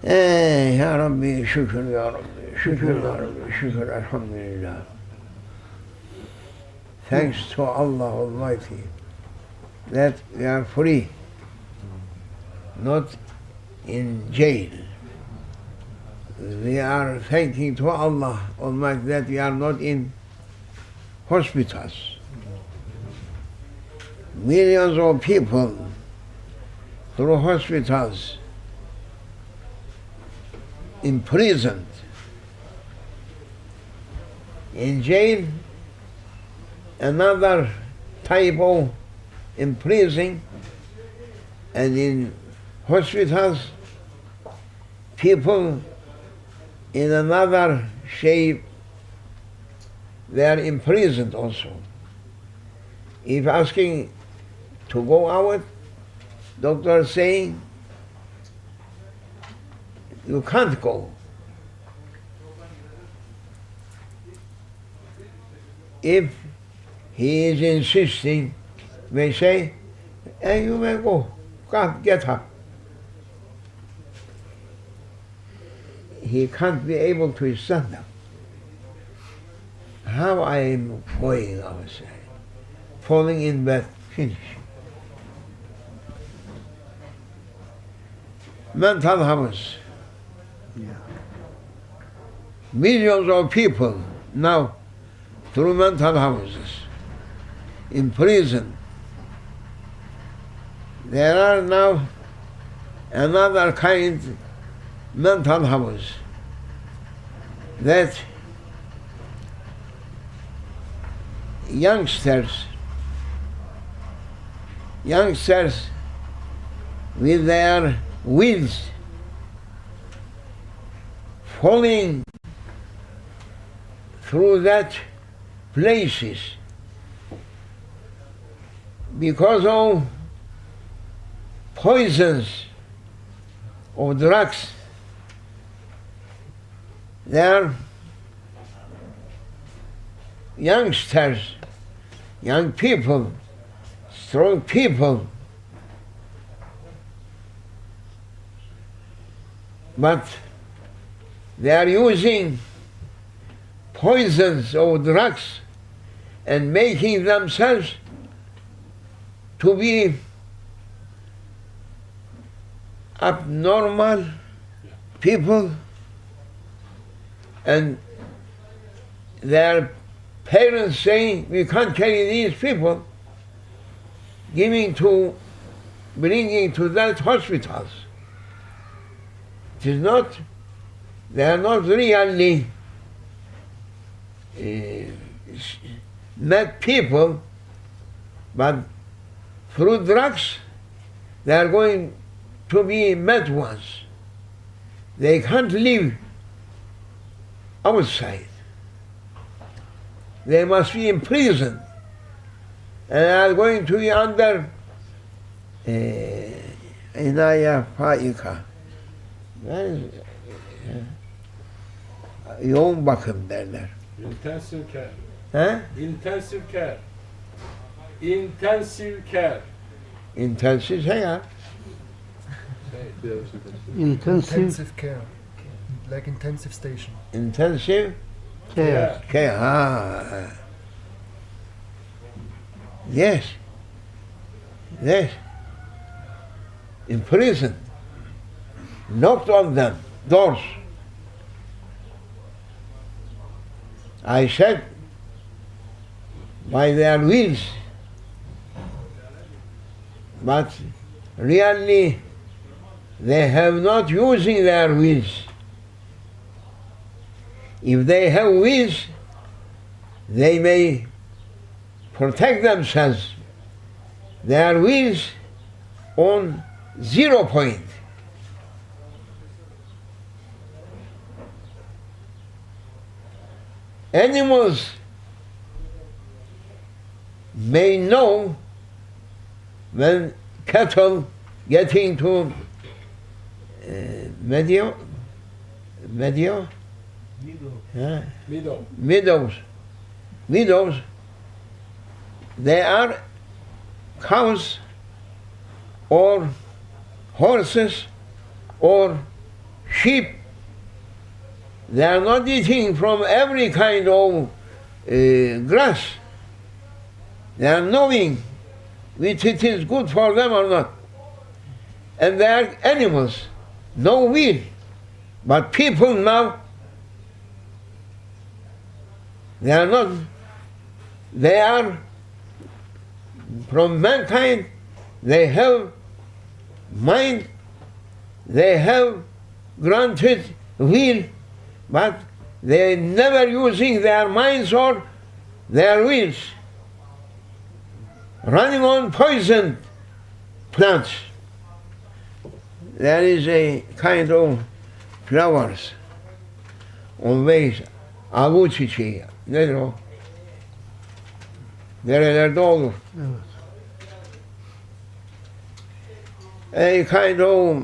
Ya Rabbi, şükür ya Rabbi, şükür ya Rabbi, şükür, elhamdülillah. Thanks to Allah Almighty that we are free, not in jail. We are thanking to Allah Almighty that we are not in hospitals. Millions of people through hospitals, imprisoned, in jail, another type of imprisoning, and in hospitals, people in another shape, they are imprisoned also. If asking to go out, doctor saying, you can't go. If he is insisting, they say, hey, you may go, can't get up. He can't be able to stand up. How I am going outside, falling in bed, finish. Mental house. Yeah. Millions of people now through mental houses, in prison. There are now another kind mental house that youngsters with their wills falling through that places because of poisons of drugs. There are youngsters, young people, strong people, but they are using poisons of drugs and making themselves to be abnormal people, and their parents saying, we can't carry these people, bringing to that hospitals. It is not, they are not really mad people, but through drugs, they are going to be mad ones. They can't live outside. They must be in prison and are going to be under inaya faika. Yoğun bakım derler. Intensive care. He? Intensive care. Intensive care. İntensif şey ya. Intensive care. Like intensive station. Intensive Care. care. Ha. Yes. Yes. In prison. Knocked on them doors. I said, by their wills, but really they have not using their wills. If they have wills, they may protect themselves. Their wills on 0 point. Animals may know when cattle getting to meadows, they are cows or horses or sheep. They are not eating from every kind of grass. They are knowing which it is good for them or not. And they are animals, no will. But people now, they are not, they are from mankind, they have mind, they have granted will, but they are never using their minds or their wills, running on poisoned plants. There is a kind of flowers, always avu çiçeği. Nedir o? Nerelerde olur? Evet. A kind of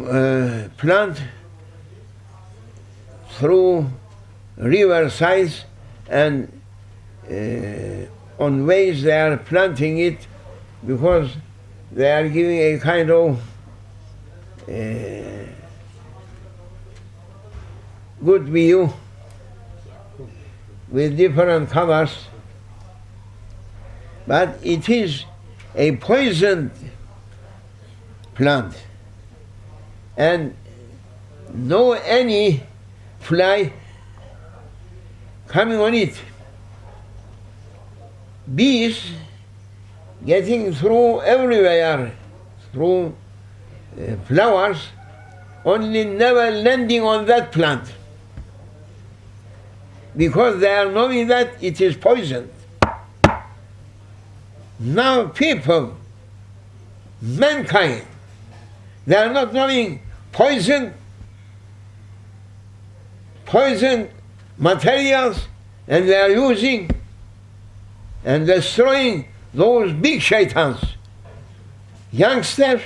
plant through river sides, and on ways they are planting it because they are giving a kind of good view with different colors, but it is a poisoned plant, and no any fly coming on it. Bees getting through everywhere, through flowers, only never landing on that plant, because they are knowing that it is poisoned. Now people, mankind, they are not knowing poison materials, and they are using and destroying those big shaitans. Youngsters,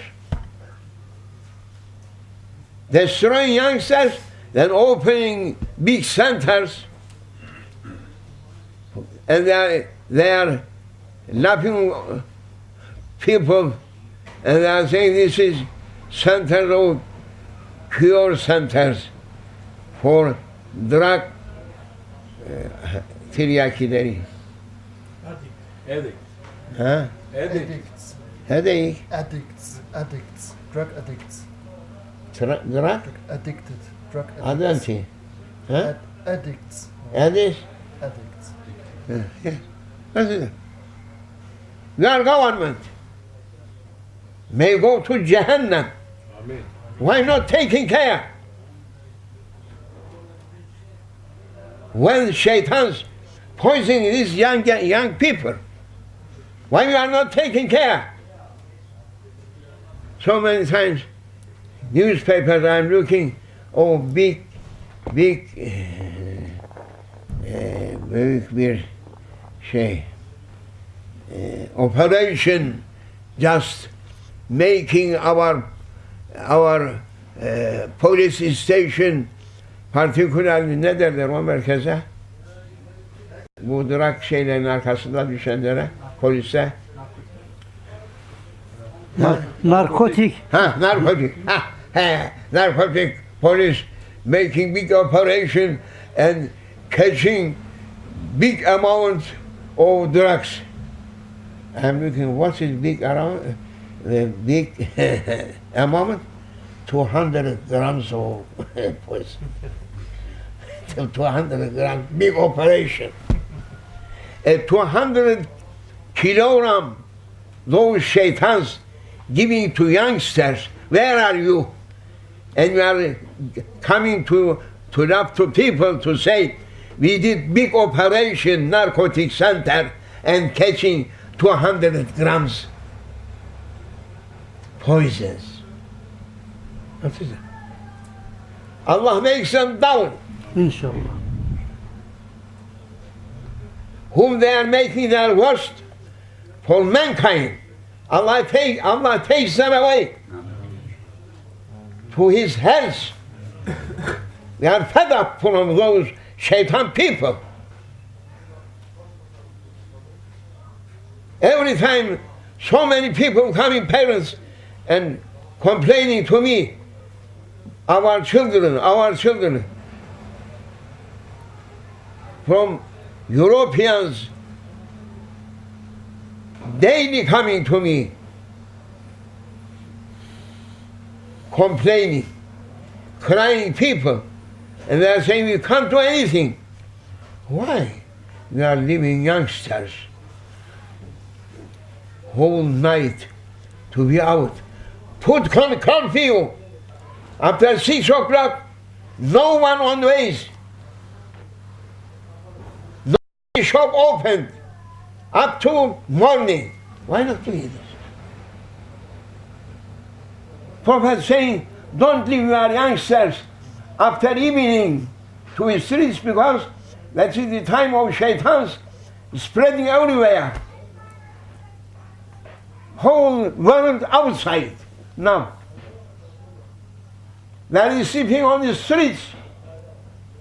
destroying youngsters, then opening big centers, and they are laughing people, and they are saying this is center of cure centers for drug tiryakileri. Addict. Huh? Addicts. Headache. Addicts. Drug addicts. Drug? Addicted. Drug addicts. Adultery. Huh? Addicts. Addicts? Addicts. Yeah. That's it. Your government may go to Jahannam. Amen. Why not taking care? When shaitans poisoning these young people, why you are not taking care? So many times, newspapers I'm looking, oh big bir operation, just making our police station, particularly ne derler o merkeze? Bu drag şeylerin arkasında düşenlere, polise. Narkotik. Narcotic. Narcotic police making big operation and catching big amount of drugs. I'm looking, what is big around? Big amount? 200 grams of poison. 200 grams, big operation. 200 kilogram, those shaitans giving to youngsters, where are you? And you are coming to people to say, we did big operation, narcotic center, and catching 200 grams poisons. What is it? Allah makes them down. İnşallah. Whom they are making their worst for mankind. Allah takes them away to His hands. We are fed up from those shaitan people. Every time so many people coming, parents, and complaining to me, our children, from Europeans daily coming to me, complaining, crying people, and they are saying we can't do anything. Why? We are leaving youngsters whole night to be out. Put curfew. After 6 o'clock, no one on ways. No shop opened up to morning. Why not do this? Prophet saying, don't leave your youngsters after evening to the streets, because that is the time of shaitans spreading everywhere. Whole world outside now. They are sleeping on the streets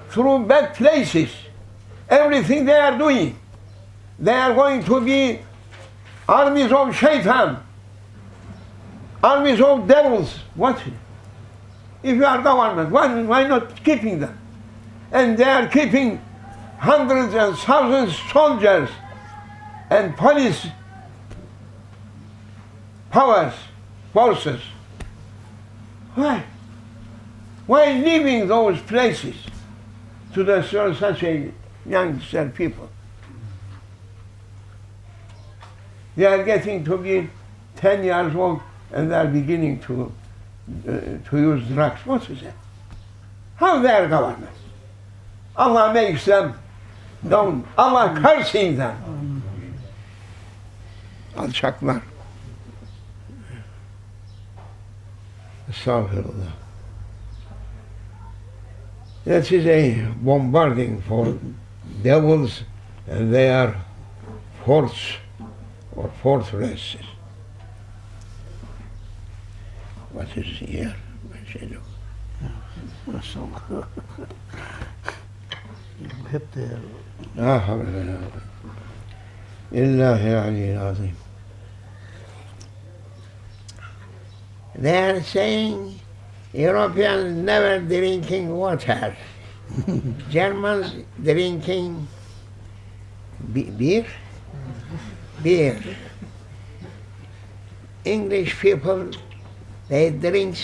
through bad places. Everything they are doing. They are going to be armies of shaitan, armies of devils. What? If you are government, why not keeping them? And they are keeping hundreds and thousands soldiers and police forces. Why? Why leaving those places to destroy such a youngster people? They are getting to be 10 years old and they are beginning to use drugs. What is that? How they are governments? Allah makes them down. Allah cursing them. Alçaklar. Estağfirullah. That is a bombarding for devils and their forts or fortresses. What is here? Hep de لا حول ولا قوة إلا العلي العظيم. They are saying Europeans never drinking water. Germans drinking beer. English people, they drink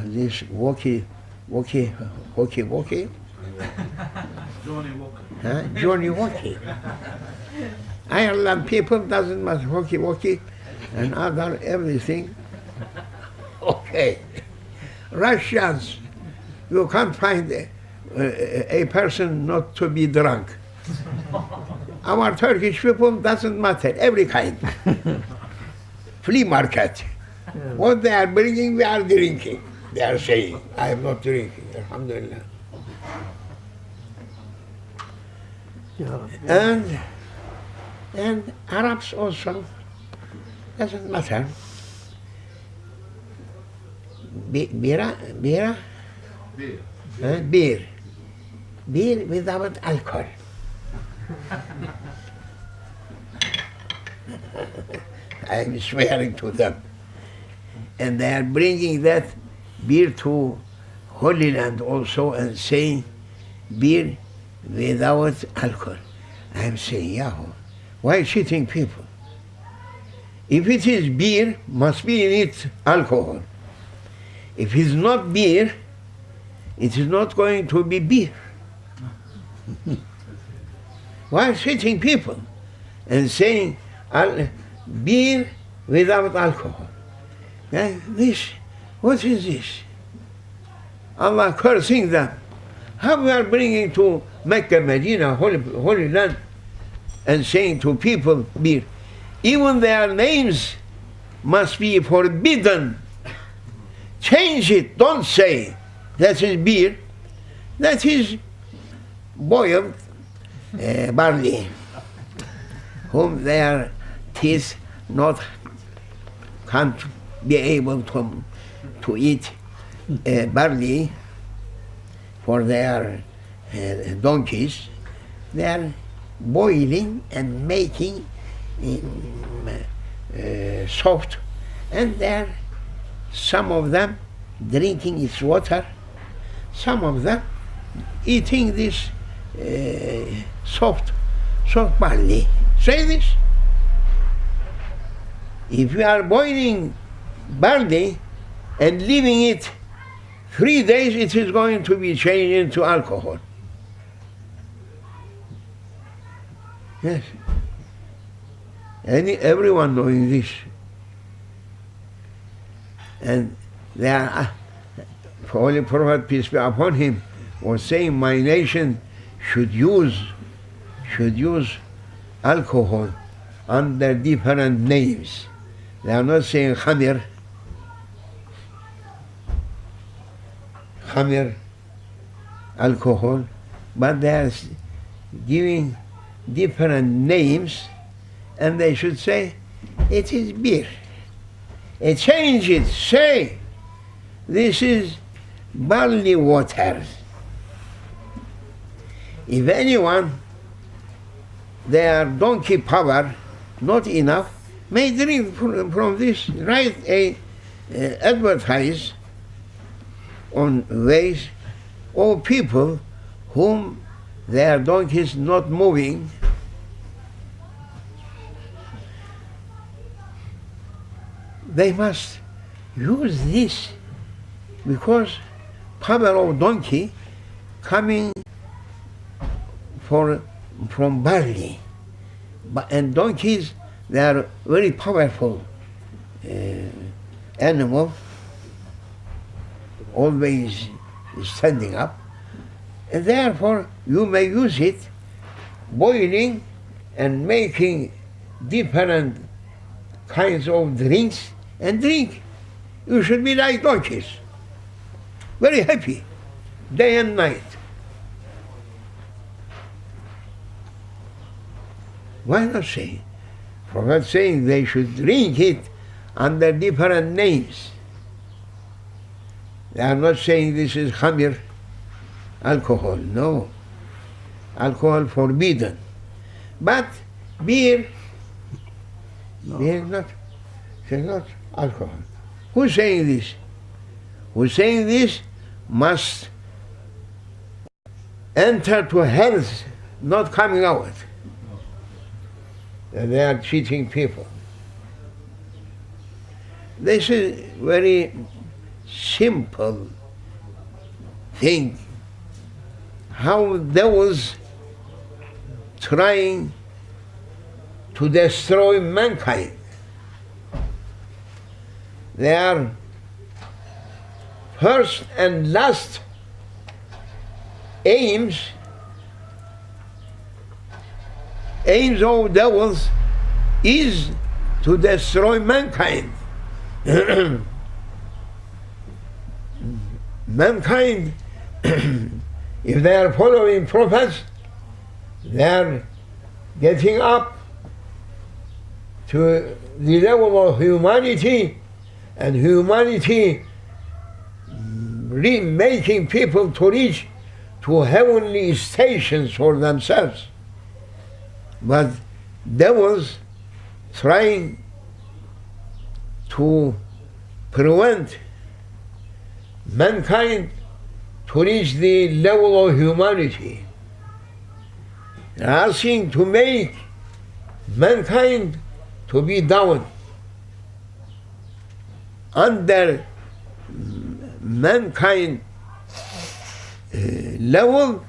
this walkie. Johnny Walker. Huh? Johnny Walkie. Ireland people doesn't matter walkie and other everything. Okay. Russians, you can't find a person not to be drunk. Our Turkish people doesn't matter, every kind. Flea market. What they are bringing, we are drinking. They are saying, I am not drinking, alhamdulillah. And Arabs also, doesn't matter. Beer without alcohol. I am swearing to them. And they are bringing that beer to Holy Land also and saying beer without alcohol. I am saying, Yahoo, why cheating people? If it is beer, must be in it alcohol. If it's not beer, it is not going to be beer. Why cheating people and saying beer without alcohol? What is this? Allah cursing them. How we are bringing to Mecca, Medina, Holy Land, and saying to people beer. Even their names must be forbidden. Change it, don't say that is beer. That is boiled barley, whom their teeth can't be able to eat barley for their donkeys. They are boiling and making soft, and there some of them drinking its water, some of them eating this soft barley. Say this. If you are boiling barley and leaving it 3 days, it is going to be changed into alcohol. Yes. Everyone knowing this. And the Holy Prophet, peace be upon him, was saying, my nation should use alcohol under different names. They are not saying khamir, alcohol, but they are giving different names, and they should say it is beer. Change it, say this is barley water. If anyone, their donkey power not enough, may drink from this, write a advertise on ways of people whom their donkeys not moving, they must use this, because power of donkey coming from barley, and donkeys, they are very powerful animal, always standing up, and therefore you may use it boiling and making different kinds of drinks and drink. You should be like donkeys, very happy, day and night. Why not say? Prophet saying they should drink it under different names. They are not saying this is khamir, alcohol, no. Alcohol forbidden. But beer, beer is not alcohol. Who's saying this? Who's saying this must enter to health, not coming out. And they are cheating people. This is very simple thing. How devils trying to destroy mankind. Their first and last aims of devils is to destroy mankind. Mankind, if they are following prophets, they are getting up to the level of humanity, and humanity making people to reach to heavenly stations for themselves. But devils trying to prevent mankind to reach the level of humanity. They are asking to make mankind to be down under mankind level.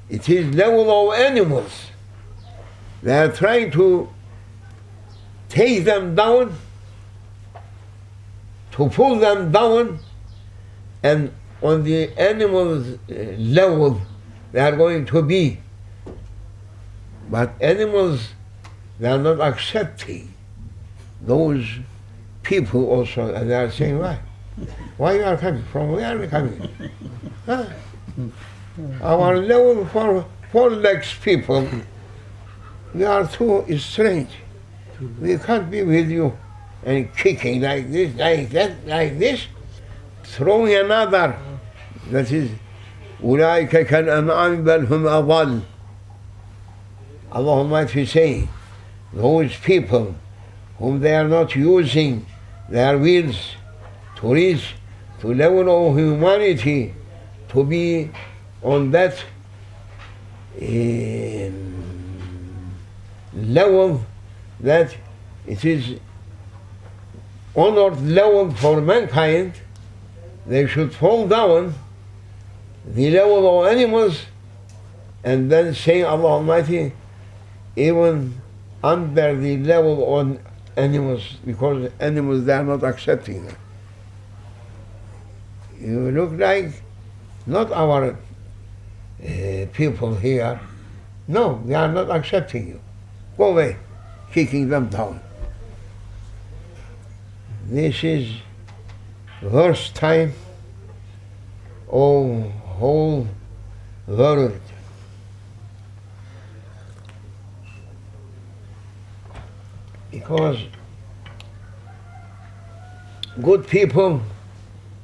It is level of animals. They are trying to take them down, to pull them down, and on the animals' level they are going to be. But animals, they are not accepting those people also, and they are saying, why? Why you are coming? From where are we coming? Huh? Our level for 4 legs people, we are too strange. We can't be with you and kicking like this, like that, like this, throwing another. That is, أولئك كالأنعام بل هم أضل. Allah Almighty saying, those people whom they are not using their wills to reach to level of humanity to be on that level that it is honored level for mankind, they should fall down the level of animals and then say Allah Almighty even under the level of animals, because animals, they are not accepting that. You look like not our people here. No, they are not accepting you. Go away, kicking them down. This is worst time of whole world. Because good people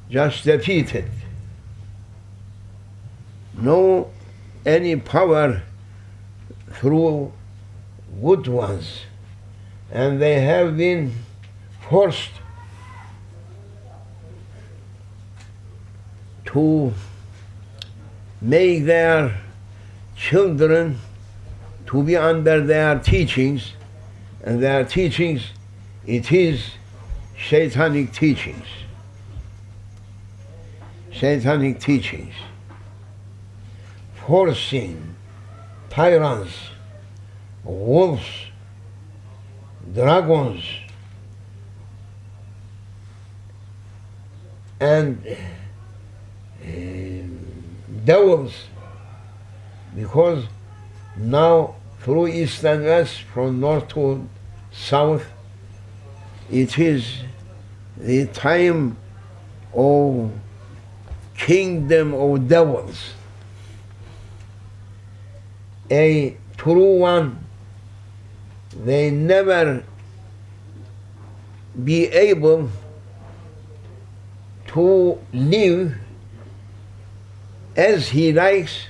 just defeated. No any power through good ones, and they have been forced to make their children to be under their teachings, and their teachings, it is Shaitanic teachings. Shaitanic teachings. Forcing tyrants, wolves, dragons, and devils, because now through east and west, from north to south, it is the time of kingdom of devils. A true one, they never be able to live as he likes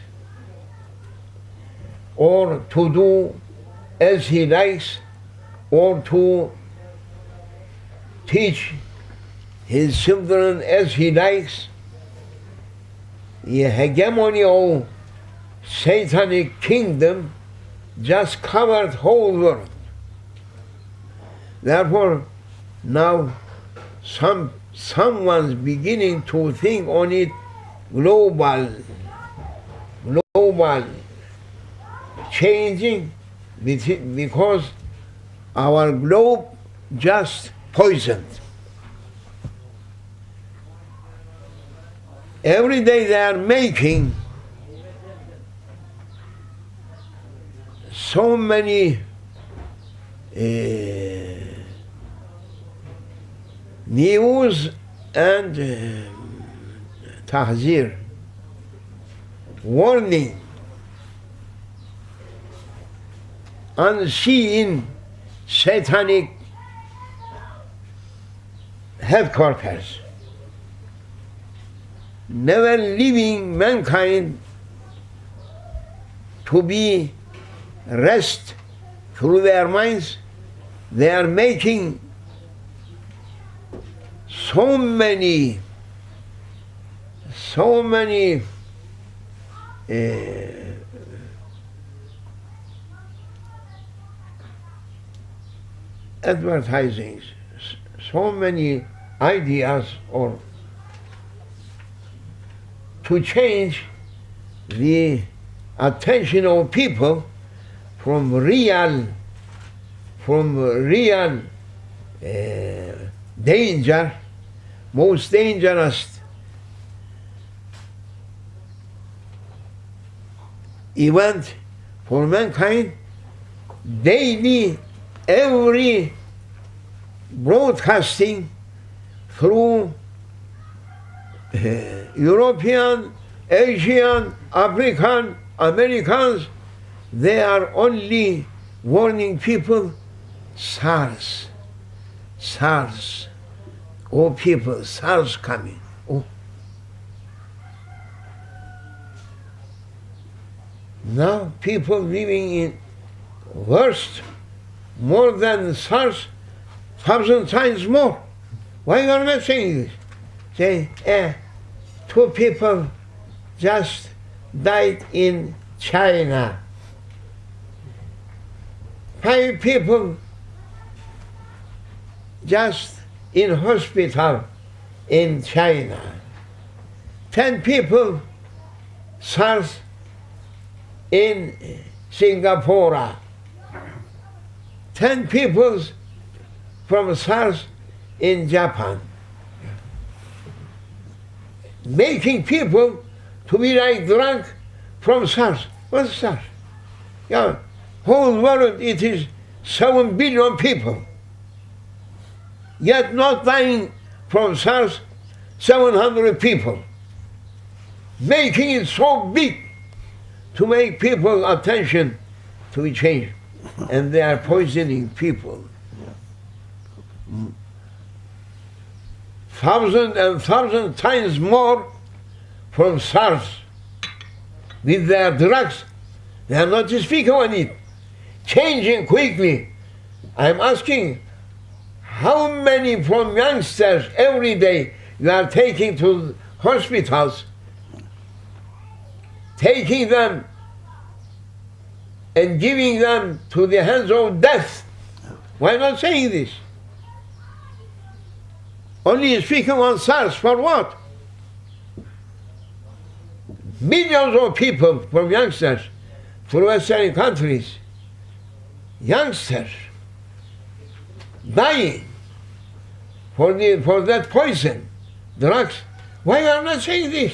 or to do as he likes or to teach his children as he likes. The hegemony of Satanic kingdom just covered whole world. Therefore, now someone's beginning to think on it global changing, because our globe just poisoned. Every day they are making so many news and tahzir, warning, unseen satanic headquarters, never leaving mankind to be rest through their minds. They are making so many advertisings, so many ideas, or to change the attention of people from real danger, most dangerous event for mankind. Daily, every broadcasting through European, Asian, African, Americans, they are only warning people, SARS, oh people, SARS coming. Oh. Now people living in worst, more than SARS, 1,000 times more. Why you are not saying this? Say, 2 people just died in China. 5 people just in hospital in China. 10 people SARS in Singapore. 10 people from SARS in Japan. Making people to be like drunk from SARS. What's SARS? Yeah, whole world it is 7 billion people. Yet not dying from SARS 700 people. Making it so big to make people attention to be changed. And they are poisoning people. 1,000 and 1,000 times more from SARS. With their drugs, they are not speaking on it. Changing quickly. I'm asking, how many from youngsters every day you are taking to hospitals, taking them and giving them to the hands of death? Why not saying this? Only speaking on SARS, for what? Millions of people from youngsters from Western countries, youngsters, dying for that poison, drugs. Why are not saying this?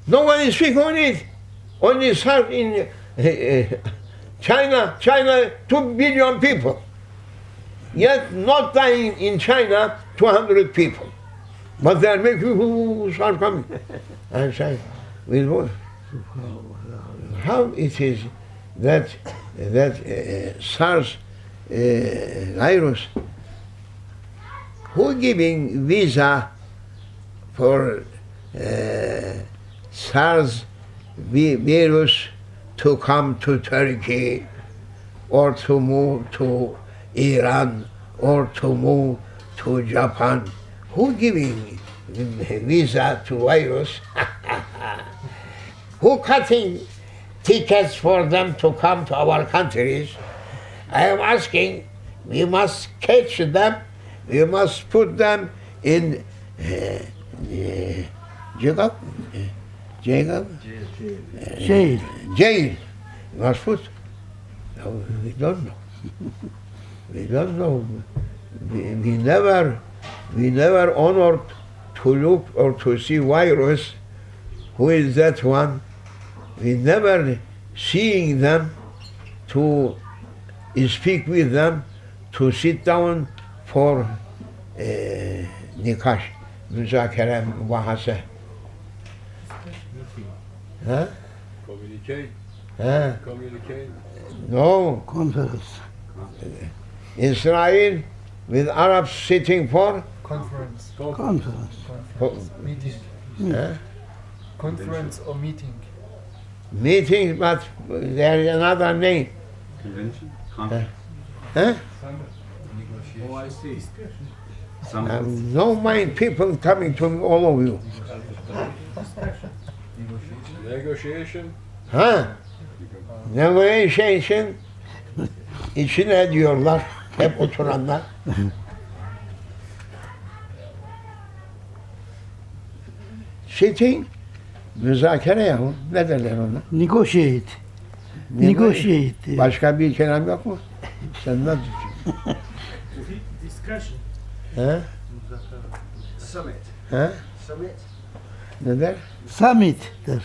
No one is speaking on it. Only SARS in China, 2 billion people. Yet not dying in China 200 people. But they are making who start coming. And saying, with what? How it is that SARS virus, who giving visa for SARS virus to come to Turkey or to move to Iran or to move to Japan? Who giving visa to virus? Who cutting tickets for them to come to our countries? I am asking, we must catch them, we must put them in jail. We must put. No, we don't know. We don't know. We never honored to look or to see virus. Who is that one? We never seeing them, to speak with them, to sit down for nikash, müzakere, mübahase. Huh? Communicate. Huh? Communicate. No. Conference. Israel with Arabs sitting for? Conference. Conference. Meeting. Huh? Conference or meeting. Meeting, but there is another name. Convention? Huh? Oh, I see. No mind people coming to me, all of you. Negotiation? Ha? Negotiation içine diyorlar hep oturanlar. Sitting, müzakere yahu. Ne derler ona? Negotiate. Negotiate. Başka bir kelam yok mu? Sen ne diyorsun? Discussion. Ha? Summit. Ha? Summit. Ne der? Summit der.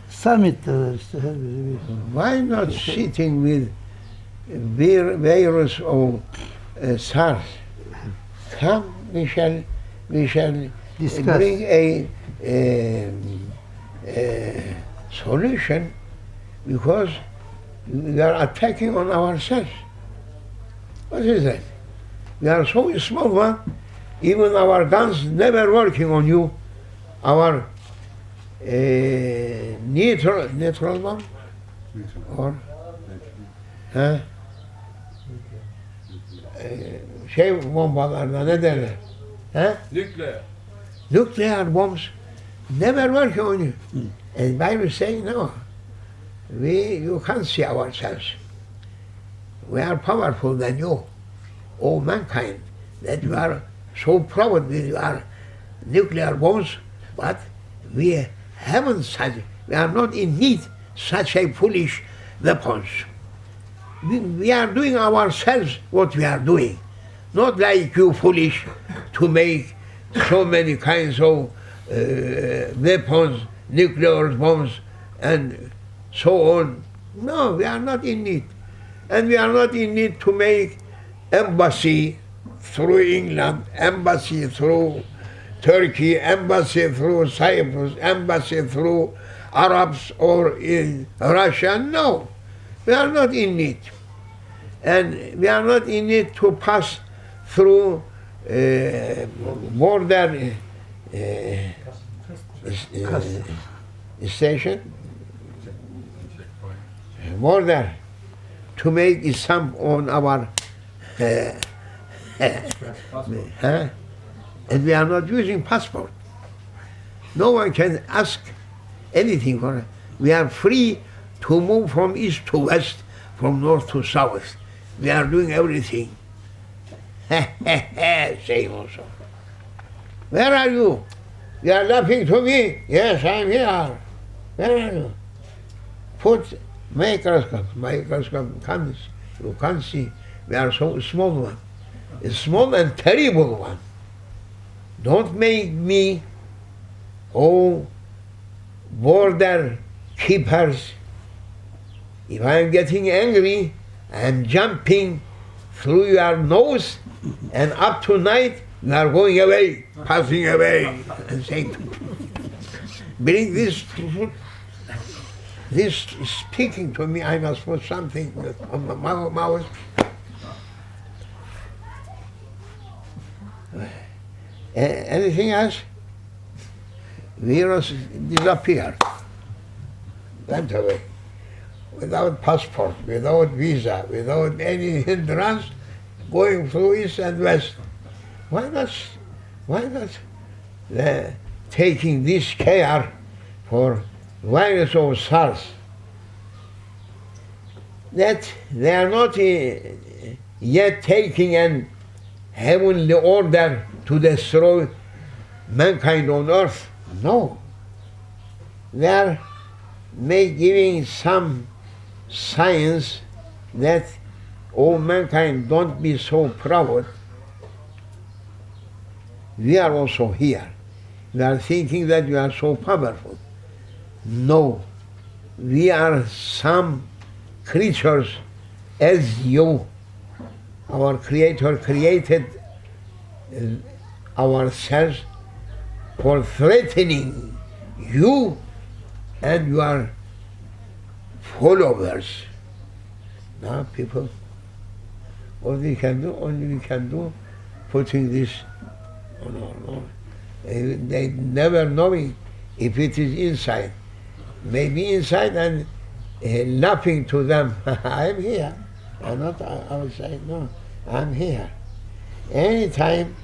Summit der işte her biri bir. Why not sitting with virus of SARS? Come, we shall Discuss. bring a solution, because we are attacking on ourselves. What is that? We are so small one, even our guns never working on you. Our neutral one? Or şey bombalarına ne derler? He? Nuclear. Nuclear bombs never work on you. And Bible saying no. You can't see ourselves. We are powerful than you, all mankind, that you are so proud with your nuclear bombs, but we haven't such, we are not in need such a foolish weapons. We are doing ourselves what we are doing, not like you foolish to make so many kinds of weapons, nuclear bombs, and so on. No, we are not in need. And we are not in need to make embassy through England, embassy through Turkey, embassy through Cyprus, embassy through Arabs or in Russia. No, we are not in need. And we are not in need to pass through border station, border, to make a stamp on our and we are not using passport. No one can ask anything for us. We are free to move from east to west, from north to south. We are doing everything. Say also. Where are you? You are laughing to me? Yes, I am here. Where are you? Put microscope comes. You can't see. We are so small one. A small and terrible one. Don't make me, oh, border keepers. If I am getting angry, I am jumping through your nose, and up to night you are going away, passing away, and saying, bring this speaking to me, I must put something on my mouth. Anything else? Virus disappeared, went away, without passport, without visa, without any hindrance, going through east and west. Why not taking this care for virus of SARS? That they are not yet taking an heavenly order to destroy mankind on earth. No. They are giving some science that, oh mankind, don't be so proud. We are also here. We are thinking that we are so powerful. No. We are some creatures as you. Our Creator created ourselves for threatening you and your followers. Now people, what we can do, only we can do, putting this on our own. They never knowing if it is inside. Maybe inside and laughing to them, I'm here. I'm not outside, no, I'm here. Anytime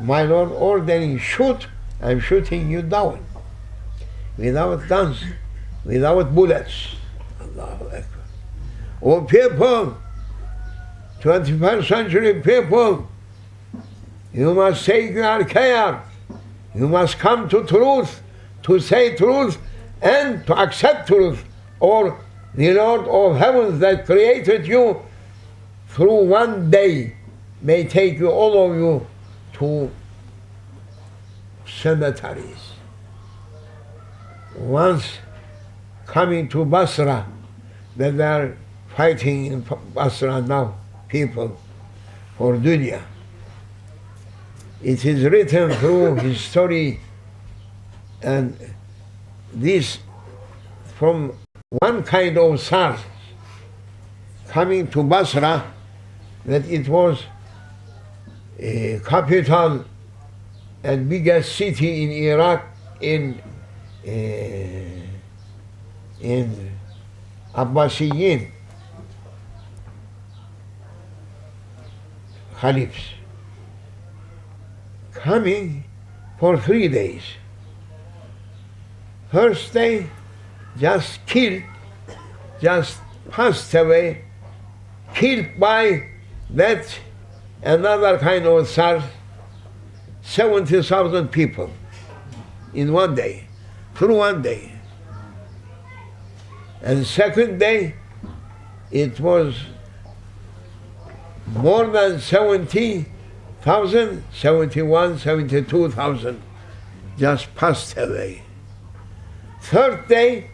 my Lord ordering shoot, I'm shooting you down. Without guns, without bullets. Allahu Akbar. Oh people, 21st century people, you must take your care. You must come to truth, to say truth, and to accept truth, or the Lord of heavens that created you through one day may take you, all of you, to cemeteries. Once coming to Basra, that they are fighting in Basra now, people, for dunya. It is written through history, and this from one kind of SARS coming to Basra, that it was a capital and biggest city in Iraq, in Abbasiyin. caliphs coming for 3 days. First day, just killed, just passed away, killed by that another kind of SARS, 70,000 people in 1 day, through 1 day. And second day, it was more than 70,000, 71, 72,000 just passed away. Third day,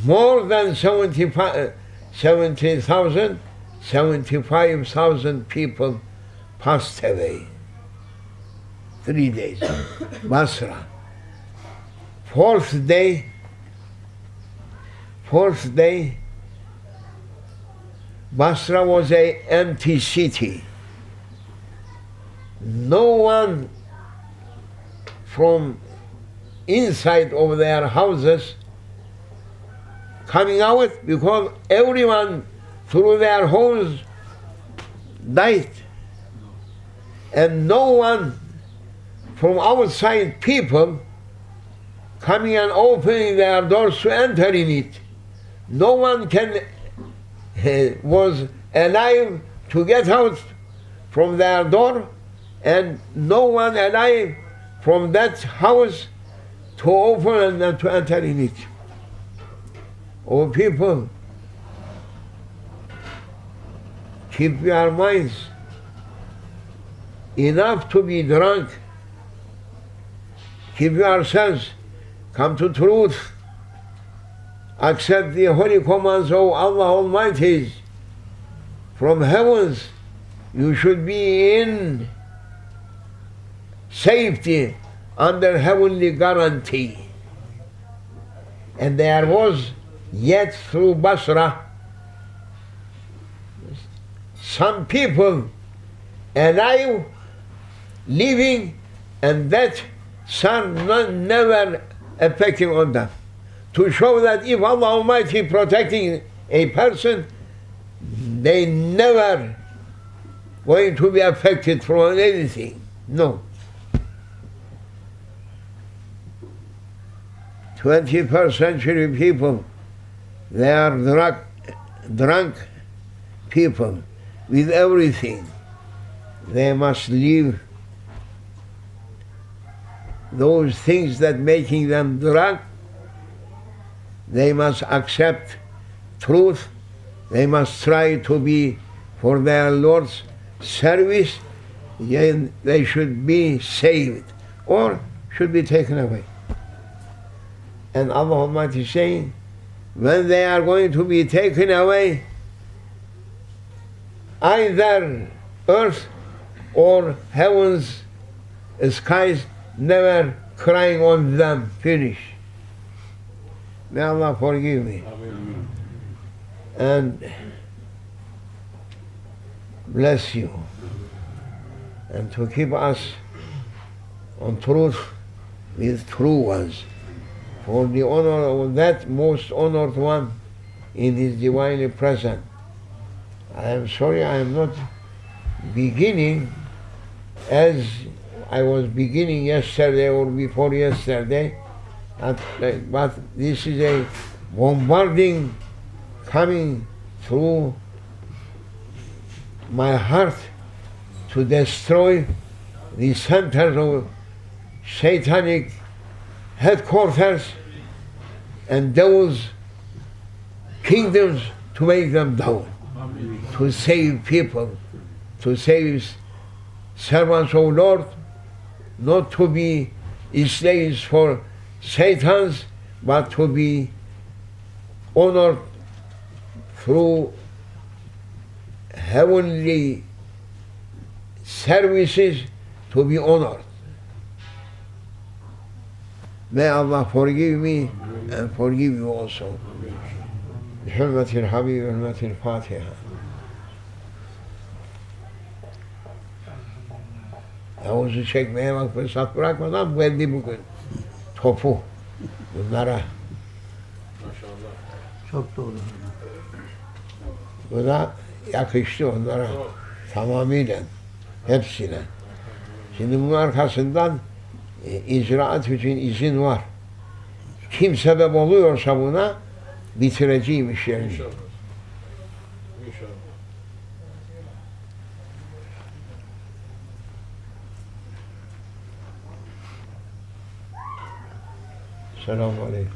more than 70,000, 75,000 people passed away. 3 days, Basra. Fourth day, Basra was an empty city. No one from inside of their houses coming out because everyone through their homes died. And no one from outside people coming and opening their doors to enter in it. No one was alive to get out from their door, and no one alive from that house to open and to enter in it. Oh people, keep your minds enough to be drunk. Keep yourselves, come to truth, accept the holy commands of Allah Almighty. From heavens, you should be in safety under heavenly guarantee. And there was yet through Basra some people alive, living, and that sun never affecting on them. To show that if Allah Almighty protecting a person, they never going to be affected from anything. No. 21st century people, they are drunk people with everything. They must leave those things that making them drunk. They must accept truth. They must try to be for their Lord's service. Then they should be saved or should be taken away. And Allah Almighty is saying, when they are going to be taken away, either earth or heavens, skies, never crying on them, finish. May Allah forgive me. Amen. And bless you. And to keep us on truth with true ones. For the honor of that most honored one in his divinely present. I am sorry I am not beginning as I was beginning yesterday or before yesterday, but this is a bombarding coming through my heart to destroy the centers of satanic headquarters and those kingdoms, to make them down, to save people, to save servants of Lord, not to be slaves for Satans, but to be honored through heavenly services, to be honored. May Allah forgive me and forgive you also. بحرمة الحبيب وحرمة الفاتحة. Havuzu çekmeye bak, fırsat bırakmadan geldi bugün. Topu bunlara. Maşallah. Çok doğru. Bu da yakıştı onlara tamamıyla, hepsine. Şimdi bunun arkasından icraat için izin var. Kim sebep oluyorsa buna bitireceğim işlerini. İnşallah. İnşallah. Selamun Aleyküm.